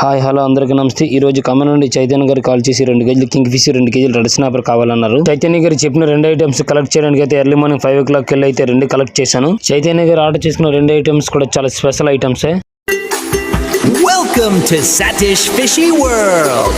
Hi hello అందరికీ నమస్తే. ఈ రోజు ఖమ్మం నుండి చైతన్య గారు కాల్ చేసి 2 కేజీలు కింగ్ ఫిష్ 2 కేజీలు రెడ్ స్నాపర్ కావాలన్నారు. చైతన్య గారు చెప్పిన 2 ఐటమ్స్ కలెక్ట్ చేయడానికి అయితే ఎర్లీ మార్నింగ్ 5 o'clock వెళ్ళి అయితే 2 కలెక్ట్ చేశాను. చైతన్య గారు ఆర్డర్ చేసుకున్న 2 ఐటమ్స్ కూడా చాలా special items. Welcome to Satish Fishy World.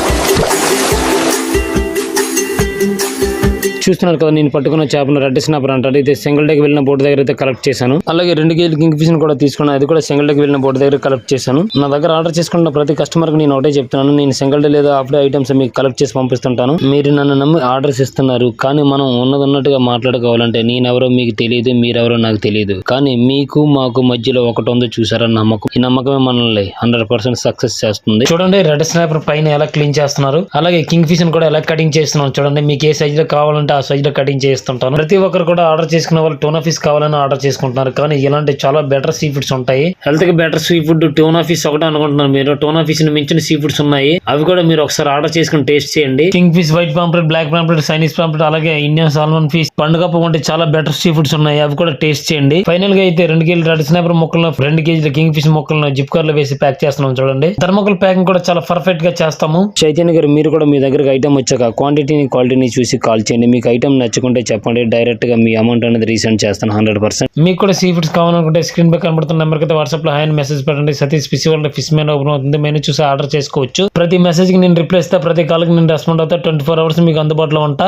చూస్తున్నారు కదా, నేను పట్టుకున్న చేపను రెడ్ స్నాపర్ అంటారు. అయితే సింగిల్ డేకి వెళ్ళిన బోట్ దగ్గర అయితే కలెక్ట్ చేశాను. అలాగే 2 కేజీలు కింగ్ ఫిష్ కూడా తీసుకున్నాను. అది కూడా సింగిల్ డేకి వెళ్ళిన బోట్ దగ్గర కలెక్ట్ చేశాను. నా దగ్గర ఆర్డర్ చేసుకున్న ప్రతి కస్టమర్ కి నేను ఒకటే చెప్తున్నాను, నేను సింగిల్ డే లేదా హాఫ్ డే ఐటమ్స్ మీకు కలెక్ట్ చేసి పంపిస్తుంటాను. మీరు నన్ను నమ్మి ఆర్డర్స్ ఇస్తున్నారు, కానీ మనం ఉన్నట్టుగా మాట్లాడుకోవాలంటే నేనెవరో మీకు తెలియదు, మీరెవరో నాకు తెలియదు. కానీ మీకు మాకు మధ్యలో ఒకటి ఉందో చూసారా, నమ్మకం. ఈ నమ్మకమే మనల్ని 100% సక్సెస్ చేస్తుంది. చూడండి, రెడ్ స్నాపర్ పైన ఎలా క్లీన్ చేస్తున్నారు, అలాగే కింగ్ ఫిష్ కూడా ఎలా కటింగ్ చేస్తున్నాను. చూడండి, మీకు ఏ సైజ్ లో కావాలంటే ఆ సైజ్ లో కటింగ్ చేస్తుంటాను. ప్రతి ఒక్కరు కూడా ఆర్డర్ చేసుకున్న వాళ్ళు టోనా ఫిష్ కావాలని ఆర్డర్ చేసుకుంటున్నారు. కానీ ఇలాంటి చాలా బెటర్ సీ ఫుడ్స్ ఉంటాయి. హెల్త్ కి better sea food tuna fish ఒకటే అనుకుంటున్నారు మీరు. టోనా ఫిష్ ని మించిన సీ ఫుడ్స్ ఉన్నాయి. అవి కూడా మీరు ఒకసారి ఆర్డర్ చేసుకుని టేస్ట్ చేయండి. King fish, white pomfret, black pomfret, Chinese pomfret, అలాగే ఇండియన్ సాల్మన్ ఫిష్, పండుగప్ప వంటి చాలా బెటర్ సీ ఫుడ్స్ ఉన్నాయి. అవి కూడా టేస్ట్ చేయండి. ఫైనల్ గా అయితే 2 కేజీలు రెడ్ స్నాపర్ ముక్కలను, 2 కేజీల కింగ్ ఫిష్ ముక్కలను జిప్ కవర్ లో వేసి ప్యాక్ చేస్తున్నాం. చూడండి, థర్మోకోల్ ప్యాకింగ్ కూడా చాలా పర్ఫెక్ట్ గా చేస్తాము. చైతన్య గారు, మీరు కూడా మీ దగ్గరకు ఐటమ్ వచ్చాక క్వాంటిటీని క్వాలిటీని చూసి కాల్ చేయండి. మీకు ఐటమ్ నచ్చుకుంటే చెప్పండి, డైరెక్ట్ గా మీ అమౌంట్ అనేది రీసెండ్ చేస్తాను 100%. మీకు కూడా సీ ఫుడ్స్ కావాలనుకుంటే స్క్రీన్ పై కనబడుతున్న నెంబర్ కి వాట్సాప్ లో హాయ్ అని మెసేజ్ పెట్టండి. Satish fish world fish menu open అవుతుంది. మెనూ చూసి ఆర్డర్ చేసుకోవచ్చు. ప్రతి మెసేజ్ కి నేను రిప్లై ఇస్తా, ప్రతి కాల్ కి నేను రెస్పాండ్ అవుతా. 24 hours మీకు అందుబాటులో ఉంటా.